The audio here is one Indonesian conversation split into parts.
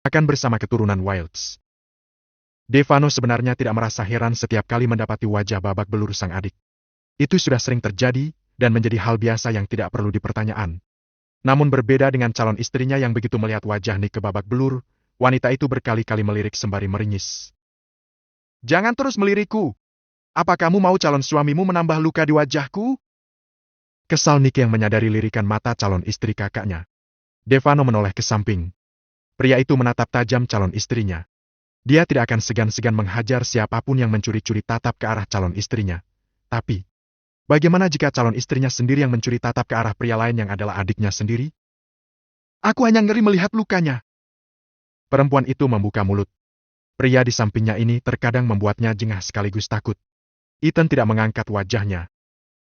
akan bersama keturunan Wilds. Devano sebenarnya tidak merasa heran setiap kali mendapati wajah babak belur sang adik. Itu sudah sering terjadi, dan menjadi hal biasa yang tidak perlu dipertanyaan. Namun berbeda dengan calon istrinya yang begitu melihat wajah Nick babak belur, wanita itu berkali-kali melirik sembari meringis. Jangan terus melirikku. Apa kamu mau calon suamimu menambah luka di wajahku? Kesal Nick yang menyadari lirikan mata calon istri kakaknya. Devano menoleh ke samping. Pria itu menatap tajam calon istrinya. Dia tidak akan segan-segan menghajar siapapun yang mencuri-curi tatap ke arah calon istrinya. Tapi, bagaimana jika calon istrinya sendiri yang mencuri tatap ke arah pria lain yang adalah adiknya sendiri? Aku hanya ngeri melihat lukanya. Perempuan itu membuka mulut. Pria di sampingnya ini terkadang membuatnya jengah sekaligus takut. Ethan tidak mengangkat wajahnya.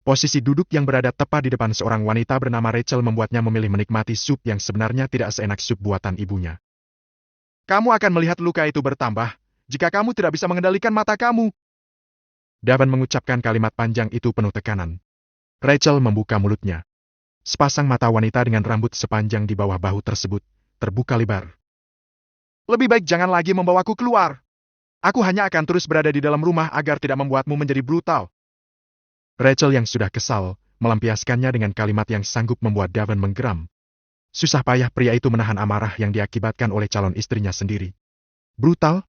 Posisi duduk yang berada tepat di depan seorang wanita bernama Rachel membuatnya memilih menikmati sup yang sebenarnya tidak seenak sup buatan ibunya. Kamu akan melihat luka itu bertambah, jika kamu tidak bisa mengendalikan mata kamu. Davan mengucapkan kalimat panjang itu penuh tekanan. Rachel membuka mulutnya. Sepasang mata wanita dengan rambut sepanjang di bawah bahu tersebut terbuka lebar. Lebih baik jangan lagi membawaku keluar. Aku hanya akan terus berada di dalam rumah agar tidak membuatmu menjadi brutal. Rachel yang sudah kesal, melampiaskannya dengan kalimat yang sanggup membuat Davan menggeram. Susah payah pria itu menahan amarah yang diakibatkan oleh calon istrinya sendiri. Brutal?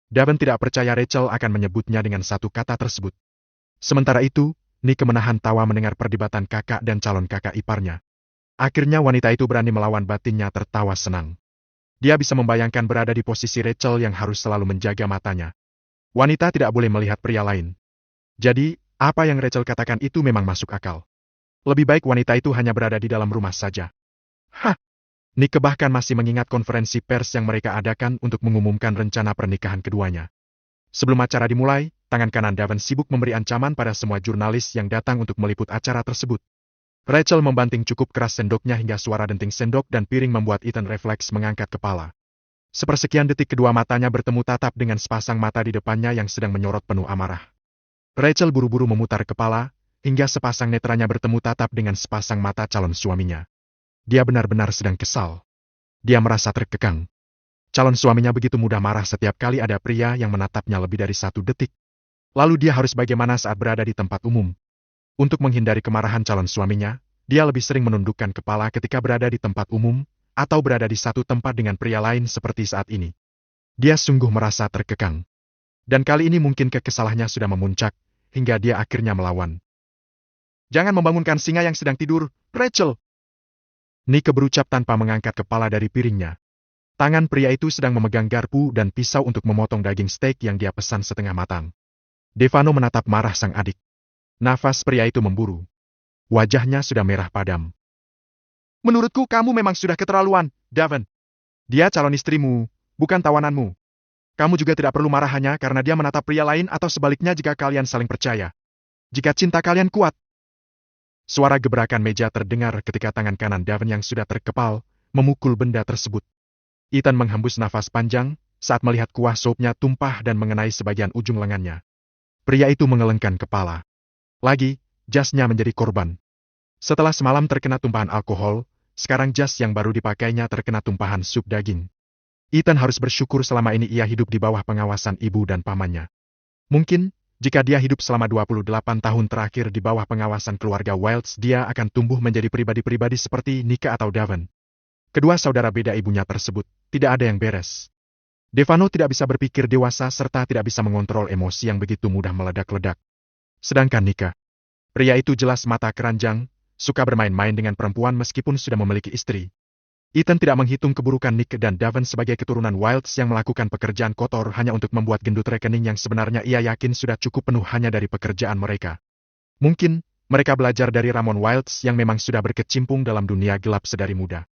Davan tidak percaya Rachel akan menyebutnya dengan satu kata tersebut. Sementara itu, Nick menahan tawa mendengar perdebatan kakak dan calon kakak iparnya. Akhirnya wanita itu berani melawan batinnya tertawa senang. Dia bisa membayangkan berada di posisi Rachel yang harus selalu menjaga matanya. Wanita tidak boleh melihat pria lain. Jadi, apa yang Rachel katakan itu memang masuk akal. Lebih baik wanita itu hanya berada di dalam rumah saja. Hah! Nick bahkan masih mengingat konferensi pers yang mereka adakan untuk mengumumkan rencana pernikahan keduanya. Sebelum acara dimulai, tangan kanan Davan sibuk memberi ancaman pada semua jurnalis yang datang untuk meliput acara tersebut. Rachel membanting cukup keras sendoknya hingga suara denting sendok dan piring membuat Ethan refleks mengangkat kepala. Sepersekian detik kedua matanya bertemu tatap dengan sepasang mata di depannya yang sedang menyorot penuh amarah. Rachel buru-buru memutar kepala, hingga sepasang netranya bertemu tatap dengan sepasang mata calon suaminya. Dia benar-benar sedang kesal. Dia merasa terkekang. Calon suaminya begitu mudah marah setiap kali ada pria yang menatapnya lebih dari 1 detik. Lalu dia harus bagaimana saat berada di tempat umum? Untuk menghindari kemarahan calon suaminya, dia lebih sering menundukkan kepala ketika berada di tempat umum, atau berada di satu tempat dengan pria lain seperti saat ini. Dia sungguh merasa terkekang. Dan kali ini mungkin kekesalannya sudah memuncak, hingga dia akhirnya melawan. Jangan membangunkan singa yang sedang tidur, Rachel! Nick berucap tanpa mengangkat kepala dari piringnya. Tangan pria itu sedang memegang garpu dan pisau untuk memotong daging steak yang dia pesan setengah matang. Devano menatap marah sang adik. Nafas pria itu memburu. Wajahnya sudah merah padam. Menurutku kamu memang sudah keterlaluan, Davan. Dia calon istrimu, bukan tawananmu. Kamu juga tidak perlu marah hanya karena dia menatap pria lain atau sebaliknya jika kalian saling percaya. Jika cinta kalian kuat. Suara gebrakan meja terdengar ketika tangan kanan Davan yang sudah terkepal, memukul benda tersebut. Ethan menghembus nafas panjang, saat melihat kuah supnya tumpah dan mengenai sebagian ujung lengannya. Pria itu mengelengkan kepala. Lagi, jasnya menjadi korban. Setelah semalam terkena tumpahan alkohol, sekarang jas yang baru dipakainya terkena tumpahan sup daging. Ethan harus bersyukur selama ini ia hidup di bawah pengawasan ibu dan pamannya. Mungkin, jika dia hidup selama 28 tahun terakhir di bawah pengawasan keluarga Wilds, dia akan tumbuh menjadi pribadi-pribadi seperti Nick atau Davan. Kedua saudara beda ibunya tersebut, tidak ada yang beres. Devano tidak bisa berpikir dewasa serta tidak bisa mengontrol emosi yang begitu mudah meledak-ledak. Sedangkan Nick, pria itu jelas mata keranjang, suka bermain-main dengan perempuan meskipun sudah memiliki istri. Ethan tidak menghitung keburukan Nick dan Davan sebagai keturunan Wilds yang melakukan pekerjaan kotor hanya untuk membuat gendut rekening yang sebenarnya ia yakin sudah cukup penuh hanya dari pekerjaan mereka. Mungkin, mereka belajar dari Ramon Wilds yang memang sudah berkecimpung dalam dunia gelap sedari muda.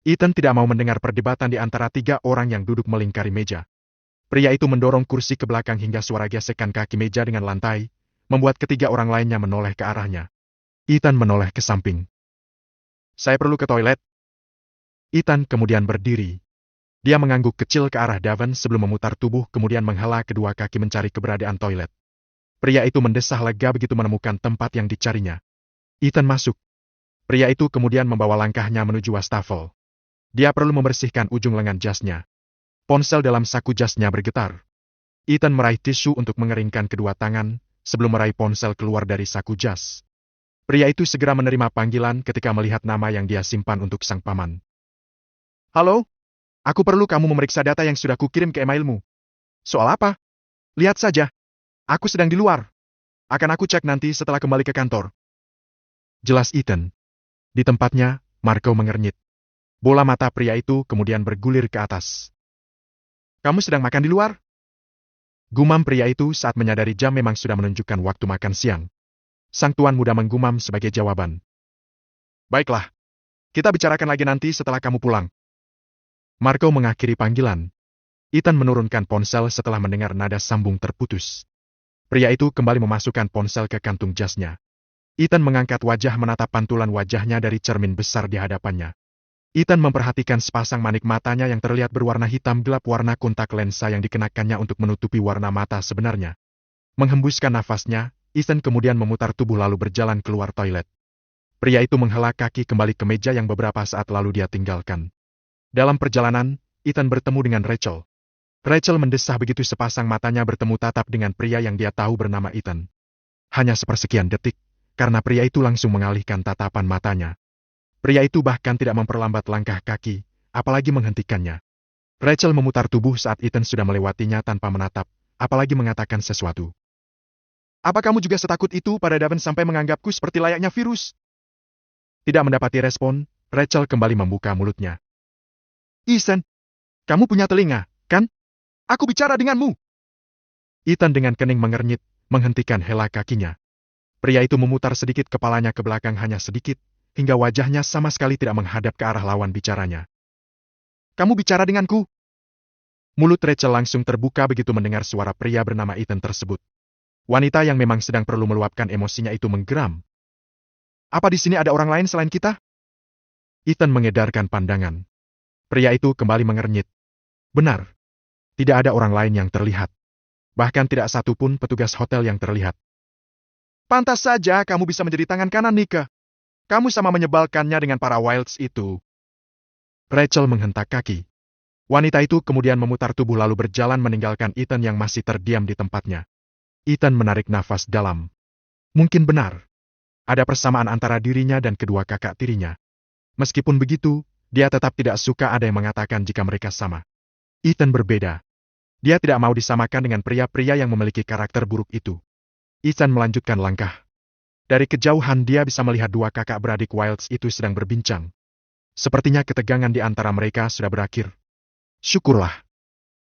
Ethan tidak mau mendengar perdebatan di antara 3 orang yang duduk melingkari meja. Pria itu mendorong kursi ke belakang hingga suara gesekan kaki meja dengan lantai, membuat ketiga orang lainnya menoleh ke arahnya. Ethan menoleh ke samping. Saya perlu ke toilet. Ethan kemudian berdiri. Dia mengangguk kecil ke arah Davan sebelum memutar tubuh kemudian menghela kedua kaki mencari keberadaan toilet. Pria itu mendesah lega begitu menemukan tempat yang dicarinya. Ethan masuk. Pria itu kemudian membawa langkahnya menuju wastafel. Dia perlu membersihkan ujung lengan jasnya. Ponsel dalam saku jasnya bergetar. Ethan meraih tisu untuk mengeringkan kedua tangan, sebelum meraih ponsel keluar dari saku jas. Pria itu segera menerima panggilan ketika melihat nama yang dia simpan untuk sang paman. Halo? Aku perlu kamu memeriksa data yang sudah kukirim ke emailmu. Soal apa? Lihat saja. Aku sedang di luar. Akan aku cek nanti setelah kembali ke kantor. Jelas Ethan. Di tempatnya, Marco mengernyit. Bola mata pria itu kemudian bergulir ke atas. Kamu sedang makan di luar? Gumam pria itu saat menyadari jam memang sudah menunjukkan waktu makan siang. Sang tuan muda menggumam sebagai jawaban. Baiklah. Kita bicarakan lagi nanti setelah kamu pulang. Marco mengakhiri panggilan. Ethan menurunkan ponsel setelah mendengar nada sambung terputus. Pria itu kembali memasukkan ponsel ke kantung jasnya. Ethan mengangkat wajah menatap pantulan wajahnya dari cermin besar di hadapannya. Ethan memperhatikan sepasang manik matanya yang terlihat berwarna hitam gelap warna kontak lensa yang dikenakannya untuk menutupi warna mata sebenarnya. Menghembuskan nafasnya, Ethan kemudian memutar tubuh lalu berjalan keluar toilet. Pria itu menghela kaki kembali ke meja yang beberapa saat lalu dia tinggalkan. Dalam perjalanan, Ethan bertemu dengan Rachel. Rachel mendesah begitu sepasang matanya bertemu tatap dengan pria yang dia tahu bernama Ethan. Hanya sepersekian detik, karena pria itu langsung mengalihkan tatapan matanya. Pria itu bahkan tidak memperlambat langkah kaki, apalagi menghentikannya. Rachel memutar tubuh saat Ethan sudah melewatinya tanpa menatap, apalagi mengatakan sesuatu. Apa kamu juga setakut itu pada Daven sampai menganggapku seperti layaknya virus? Tidak mendapati respon, Rachel kembali membuka mulutnya. Ethan, kamu punya telinga, kan? Aku bicara denganmu. Ethan dengan kening mengernyit, menghentikan hela kakinya. Pria itu memutar sedikit kepalanya ke belakang hanya sedikit, hingga wajahnya sama sekali tidak menghadap ke arah lawan bicaranya. Kamu bicara denganku? Mulut Rachel langsung terbuka begitu mendengar suara pria bernama Ethan tersebut. Wanita yang memang sedang perlu meluapkan emosinya itu menggeram. Apa di sini ada orang lain selain kita? Ethan mengedarkan pandangan. Pria itu kembali mengernyit. Benar. Tidak ada orang lain yang terlihat. Bahkan tidak satu pun petugas hotel yang terlihat. Pantas saja kamu bisa menjadi tangan kanan Nika. Kamu sama menyebalkannya dengan para Wilds itu. Rachel menghentak kaki. Wanita itu kemudian memutar tubuh lalu berjalan meninggalkan Ethan yang masih terdiam di tempatnya. Ethan menarik nafas dalam. Mungkin benar. Ada persamaan antara dirinya dan kedua kakak tirinya. Meskipun begitu, dia tetap tidak suka ada yang mengatakan jika mereka sama. Ethan berbeda. Dia tidak mau disamakan dengan pria-pria yang memiliki karakter buruk itu. Ethan melanjutkan langkah. Dari kejauhan dia bisa melihat dua kakak beradik Wilds itu sedang berbincang. Sepertinya ketegangan di antara mereka sudah berakhir. Syukurlah.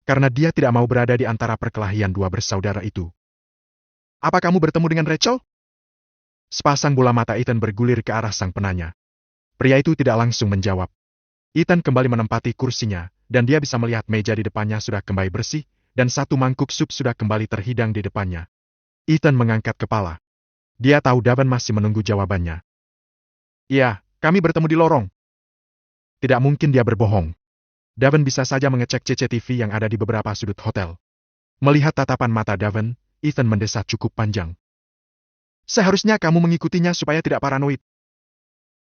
Karena dia tidak mau berada di antara perkelahian dua bersaudara itu. Apa kamu bertemu dengan Rachel? Sepasang bola mata Ethan bergulir ke arah sang penanya. Pria itu tidak langsung menjawab. Ethan kembali menempati kursinya, dan dia bisa melihat meja di depannya sudah kembali bersih, dan satu mangkuk sup sudah kembali terhidang di depannya. Ethan mengangkat kepala. Dia tahu Daven masih menunggu jawabannya. Iya, kami bertemu di lorong. Tidak mungkin dia berbohong. Daven bisa saja mengecek CCTV yang ada di beberapa sudut hotel. Melihat tatapan mata Daven, Ethan mendesah cukup panjang. Seharusnya kamu mengikutinya supaya tidak paranoid.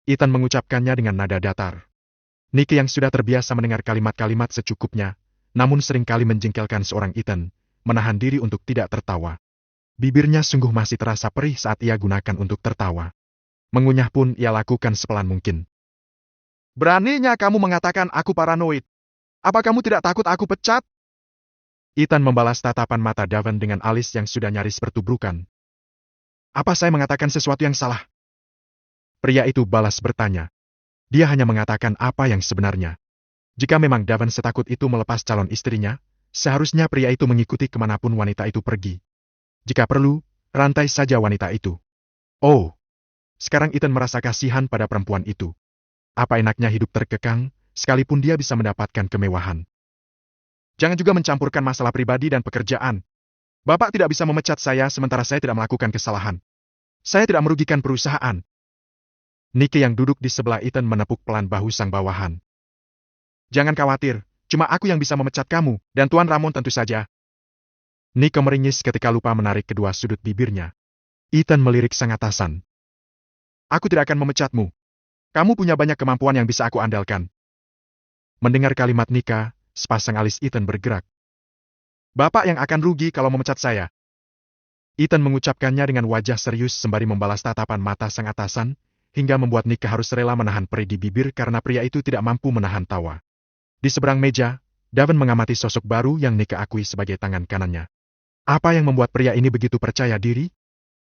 Ethan mengucapkannya dengan nada datar. Nicky yang sudah terbiasa mendengar kalimat-kalimat secukupnya, namun seringkali menjengkelkan seorang Ethan, menahan diri untuk tidak tertawa. Bibirnya sungguh masih terasa perih saat ia gunakan untuk tertawa. Mengunyah pun ia lakukan sepelan mungkin. Beraninya kamu mengatakan aku paranoid. Apa kamu tidak takut aku pecat? Ethan membalas tatapan mata Daven dengan alis yang sudah nyaris bertubrukan. Apa saya mengatakan sesuatu yang salah? Pria itu balas bertanya. Dia hanya mengatakan apa yang sebenarnya. Jika memang Daven setakut itu melepas calon istrinya, seharusnya pria itu mengikuti kemanapun wanita itu pergi. Jika perlu, rantai saja wanita itu. Oh, sekarang Ethan merasa kasihan pada perempuan itu. Apa enaknya hidup terkekang, sekalipun dia bisa mendapatkan kemewahan. Jangan juga mencampurkan masalah pribadi dan pekerjaan. Bapak tidak bisa memecat saya sementara saya tidak melakukan kesalahan. Saya tidak merugikan perusahaan. Nicky yang duduk di sebelah Ethan menepuk pelan bahu sang bawahan. Jangan khawatir, cuma aku yang bisa memecat kamu, dan Tuan Ramon tentu saja. Nicky meringis ketika lupa menarik kedua sudut bibirnya. Ethan melirik sang atasan. Aku tidak akan memecatmu. Kamu punya banyak kemampuan yang bisa aku andalkan. Mendengar kalimat Nika, sepasang alis Ethan bergerak. Bapak yang akan rugi kalau memecat saya. Ethan mengucapkannya dengan wajah serius sembari membalas tatapan mata sang atasan, hingga membuat Nika harus rela menahan perih di bibir karena pria itu tidak mampu menahan tawa. Di seberang meja, Daven mengamati sosok baru yang Nika akui sebagai tangan kanannya. Apa yang membuat pria ini begitu percaya diri?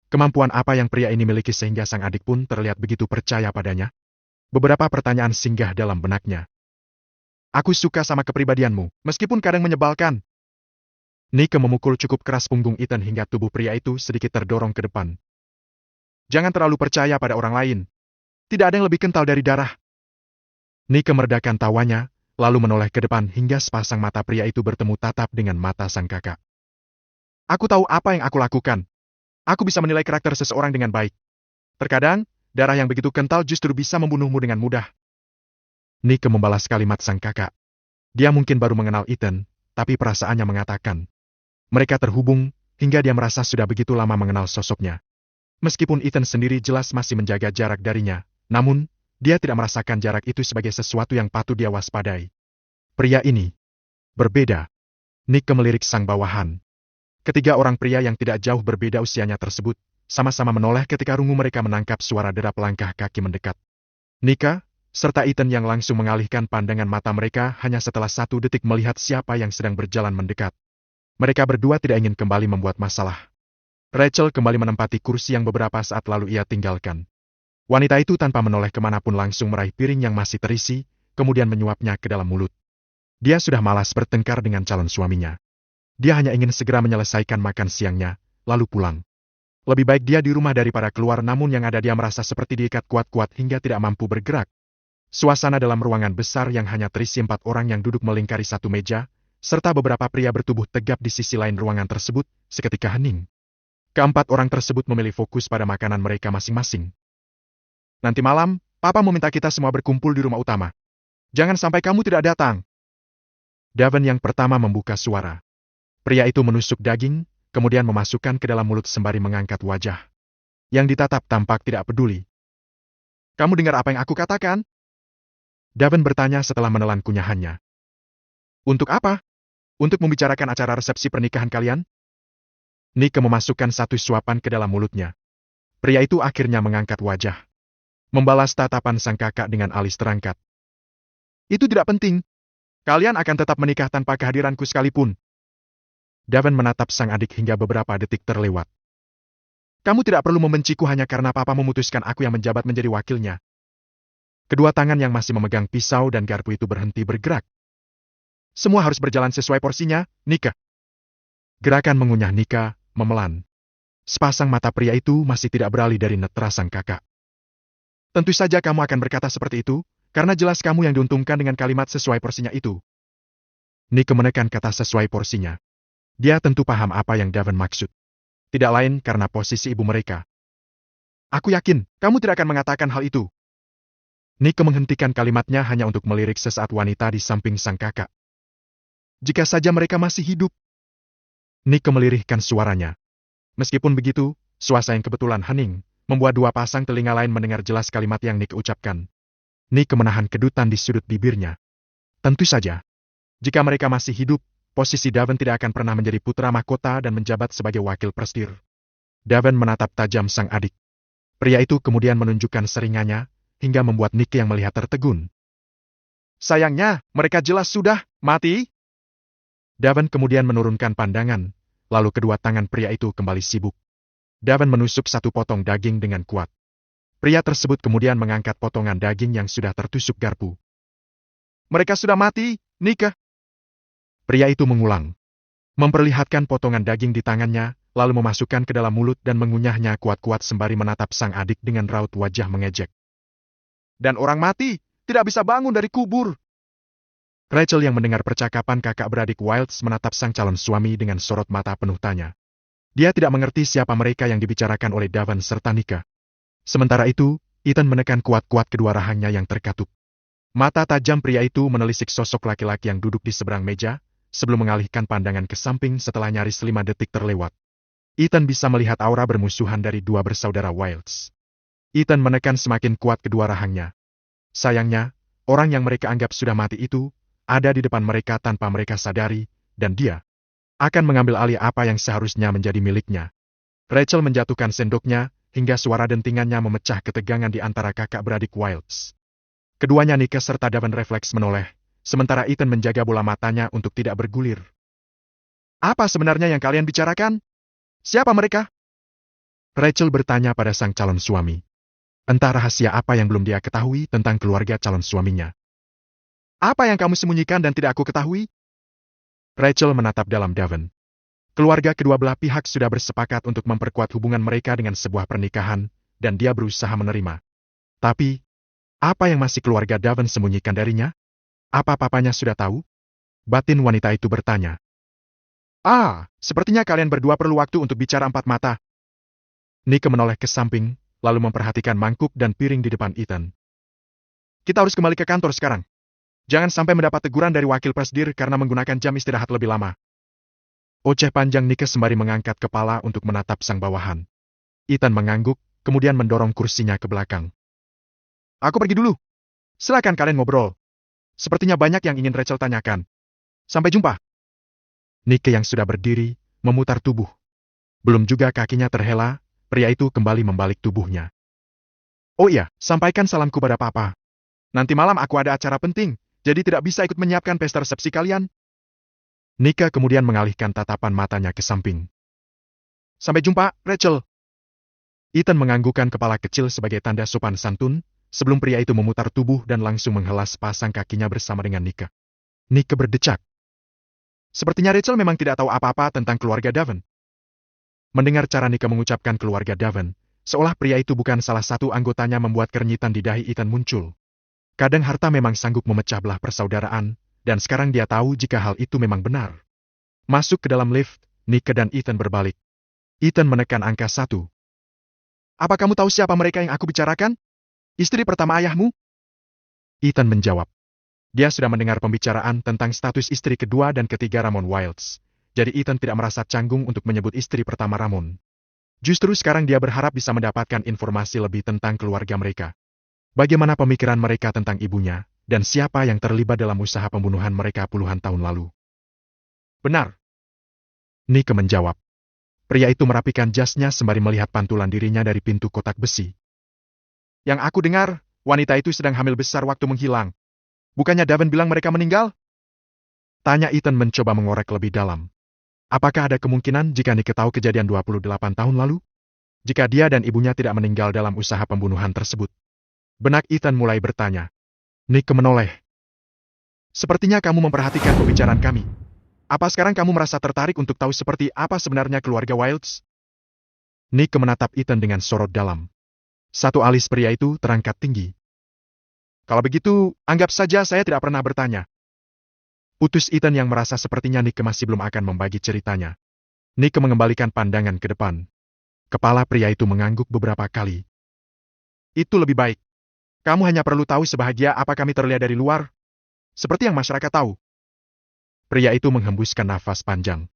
Kemampuan apa yang pria ini miliki sehingga sang adik pun terlihat begitu percaya padanya? Beberapa pertanyaan singgah dalam benaknya. Aku suka sama kepribadianmu, meskipun kadang menyebalkan. Nika memukul cukup keras punggung Ethan hingga tubuh pria itu sedikit terdorong ke depan. Jangan terlalu percaya pada orang lain. Tidak ada yang lebih kental dari darah. Nika meredakan tawanya, lalu menoleh ke depan hingga sepasang mata pria itu bertemu tatap dengan mata sang kakak. Aku tahu apa yang aku lakukan. Aku bisa menilai karakter seseorang dengan baik. Terkadang, darah yang begitu kental justru bisa membunuhmu dengan mudah. Nika membalas kalimat sang kakak. Dia mungkin baru mengenal Ethan, tapi perasaannya mengatakan. Mereka terhubung, hingga dia merasa sudah begitu lama mengenal sosoknya. Meskipun Ethan sendiri jelas masih menjaga jarak darinya, namun, dia tidak merasakan jarak itu sebagai sesuatu yang patut dia waspadai. Pria ini berbeda. Nika melirik sang bawahan. Ketiga orang pria yang tidak jauh berbeda usianya tersebut, sama-sama menoleh ketika rungu mereka menangkap suara derap langkah kaki mendekat. Nika, serta Ethan yang langsung mengalihkan pandangan mata mereka hanya setelah 1 detik melihat siapa yang sedang berjalan mendekat. Mereka berdua tidak ingin kembali membuat masalah. Rachel kembali menempati kursi yang beberapa saat lalu ia tinggalkan. Wanita itu tanpa menoleh kemanapun langsung meraih piring yang masih terisi, kemudian menyuapnya ke dalam mulut. Dia sudah malas bertengkar dengan calon suaminya. Dia hanya ingin segera menyelesaikan makan siangnya, lalu pulang. Lebih baik dia di rumah daripada keluar, namun yang ada dia merasa seperti diikat kuat-kuat hingga tidak mampu bergerak. Suasana dalam ruangan besar yang hanya terisi 4 orang yang duduk melingkari satu meja, serta beberapa pria bertubuh tegap di sisi lain ruangan tersebut, seketika hening. Keempat orang tersebut memilih fokus pada makanan mereka masing-masing. Nanti malam, Papa meminta kita semua berkumpul di rumah utama. Jangan sampai kamu tidak datang. Daven yang pertama membuka suara. Pria itu menusuk daging, kemudian memasukkan ke dalam mulut sembari mengangkat wajah. Yang ditatap tampak tidak peduli. Kamu dengar apa yang aku katakan? Daven bertanya setelah menelan kunyahannya. Untuk apa? Untuk membicarakan acara resepsi pernikahan kalian? Nika memasukkan 1 suapan ke dalam mulutnya. Pria itu akhirnya mengangkat wajah. Membalas tatapan sang kakak dengan alis terangkat. Itu tidak penting. Kalian akan tetap menikah tanpa kehadiranku sekalipun. Daven menatap sang adik hingga beberapa detik terlewat. Kamu tidak perlu membenciku hanya karena Papa memutuskan aku yang menjabat menjadi wakilnya. Kedua tangan yang masih memegang pisau dan garpu itu berhenti bergerak. Semua harus berjalan sesuai porsinya, Nika. Gerakan mengunyah Nika memelan. Sepasang mata pria itu masih tidak beralih dari netera sang kakak. Tentu saja kamu akan berkata seperti itu, karena jelas kamu yang diuntungkan dengan kalimat sesuai porsinya itu. Nika menekan kata sesuai porsinya. Dia tentu paham apa yang Daven maksud. Tidak lain karena posisi ibu mereka. Aku yakin, kamu tidak akan mengatakan hal itu. Nika menghentikan kalimatnya hanya untuk melirik sesaat wanita di samping sang kakak. Jika saja mereka masih hidup. Nika melirihkan suaranya. Meskipun begitu, suasana yang kebetulan hening, membuat dua pasang telinga lain mendengar jelas kalimat yang Nika ucapkan. Nika menahan kedutan di sudut bibirnya. Tentu saja. Jika mereka masih hidup, posisi Daven tidak akan pernah menjadi putra mahkota dan menjabat sebagai wakil prestir. Daven menatap tajam sang adik. Pria itu kemudian menunjukkan seringannya, hingga membuat Nick yang melihat tertegun. Sayangnya, mereka jelas sudah mati. Daven kemudian menurunkan pandangan, lalu kedua tangan pria itu kembali sibuk. Daven menusuk 1 potong daging dengan kuat. Pria tersebut kemudian mengangkat potongan daging yang sudah tertusuk garpu. Mereka sudah mati, Nika. Pria itu mengulang. Memperlihatkan potongan daging di tangannya, lalu memasukkan ke dalam mulut dan mengunyahnya kuat-kuat sembari menatap sang adik dengan raut wajah mengejek. Dan orang mati, tidak bisa bangun dari kubur. Rachel yang mendengar percakapan kakak beradik Wilds menatap sang calon suami dengan sorot mata penuh tanya. Dia tidak mengerti siapa mereka yang dibicarakan oleh Daven serta Nika. Sementara itu, Ethan menekan kuat-kuat kedua rahangnya yang terkatup. Mata tajam pria itu menelisik sosok laki-laki yang duduk di seberang meja, sebelum mengalihkan pandangan ke samping setelah nyaris 5 detik terlewat. Ethan bisa melihat aura bermusuhan dari dua bersaudara Wilds. Ethan menekan semakin kuat kedua rahangnya. Sayangnya, orang yang mereka anggap sudah mati itu, ada di depan mereka tanpa mereka sadari, dan dia akan mengambil alih apa yang seharusnya menjadi miliknya. Rachel menjatuhkan sendoknya, hingga suara dentingannya memecah ketegangan di antara kakak beradik Wilds. Keduanya Nike serta Daven refleks menoleh, sementara Ethan menjaga bola matanya untuk tidak bergulir. Apa sebenarnya yang kalian bicarakan? Siapa mereka? Rachel bertanya pada sang calon suami. Entah rahasia apa yang belum dia ketahui tentang keluarga calon suaminya. Apa yang kamu sembunyikan dan tidak aku ketahui? Rachel menatap dalam Daven. Keluarga kedua belah pihak sudah bersepakat untuk memperkuat hubungan mereka dengan sebuah pernikahan, dan dia berusaha menerima. Tapi, apa yang masih keluarga Daven sembunyikan darinya? Apa papanya sudah tahu? Batin wanita itu bertanya. Sepertinya kalian berdua perlu waktu untuk bicara empat mata. Nike menoleh ke samping, lalu memperhatikan mangkuk dan piring di depan Ethan. Kita harus kembali ke kantor sekarang. Jangan sampai mendapat teguran dari wakil presidir karena menggunakan jam istirahat lebih lama. Oceh panjang Nike sembari mengangkat kepala untuk menatap sang bawahan. Ethan mengangguk, kemudian mendorong kursinya ke belakang. Aku pergi dulu. Silakan kalian ngobrol. Sepertinya banyak yang ingin Rachel tanyakan. Sampai jumpa. Nike yang sudah berdiri, memutar tubuh. Belum juga kakinya terhela, pria itu kembali membalik tubuhnya. Oh iya, sampaikan salamku pada papa. Nanti malam aku ada acara penting, jadi tidak bisa ikut menyiapkan pesta resepsi kalian. Nike kemudian mengalihkan tatapan matanya ke samping. Sampai jumpa, Rachel. Ethan menganggukkan kepala kecil sebagai tanda sopan santun, sebelum pria itu memutar tubuh dan langsung menghela sepasang kakinya bersama dengan Nike. Nike berdecak. Sepertinya Rachel memang tidak tahu apa-apa tentang keluarga Daven. Mendengar cara Nike mengucapkan keluarga Daven, seolah pria itu bukan salah satu anggotanya membuat kerinyitan di dahi Ethan muncul. Kadang harta memang sanggup memecah belah persaudaraan, dan sekarang dia tahu jika hal itu memang benar. Masuk ke dalam lift, Nike dan Ethan berbalik. Ethan menekan angka 1. Apa kamu tahu siapa mereka yang aku bicarakan? Istri pertama ayahmu? Ethan menjawab. Dia sudah mendengar pembicaraan tentang status istri kedua dan ketiga Ramon Wilds. Jadi Ethan tidak merasa canggung untuk menyebut istri pertama Ramon. Justru sekarang dia berharap bisa mendapatkan informasi lebih tentang keluarga mereka. Bagaimana pemikiran mereka tentang ibunya, dan siapa yang terlibat dalam usaha pembunuhan mereka puluhan tahun lalu. Benar. Nike menjawab. Pria itu merapikan jasnya sembari melihat pantulan dirinya dari pintu kotak besi. Yang aku dengar, wanita itu sedang hamil besar waktu menghilang. Bukannya Daven bilang mereka meninggal? Tanya Ethan mencoba mengorek lebih dalam. Apakah ada kemungkinan jika Nike tahu kejadian 28 tahun lalu? Jika dia dan ibunya tidak meninggal dalam usaha pembunuhan tersebut? Benak Ethan mulai bertanya. Nike menoleh. Sepertinya kamu memperhatikan pembicaraan kami. Apa sekarang kamu merasa tertarik untuk tahu seperti apa sebenarnya keluarga Wilds? Nike menatap Ethan dengan sorot dalam. Satu alis pria itu terangkat tinggi. Kalau begitu, anggap saja saya tidak pernah bertanya. Utus Ethan yang merasa sepertinya Nike masih belum akan membagi ceritanya. Nike mengembalikan pandangan ke depan. Kepala pria itu mengangguk beberapa kali. Itu lebih baik. Kamu hanya perlu tahu sebahagia apa kami terlihat dari luar. Seperti yang masyarakat tahu. Pria itu menghembuskan nafas panjang.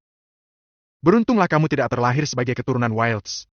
Beruntunglah kamu tidak terlahir sebagai keturunan Wilds.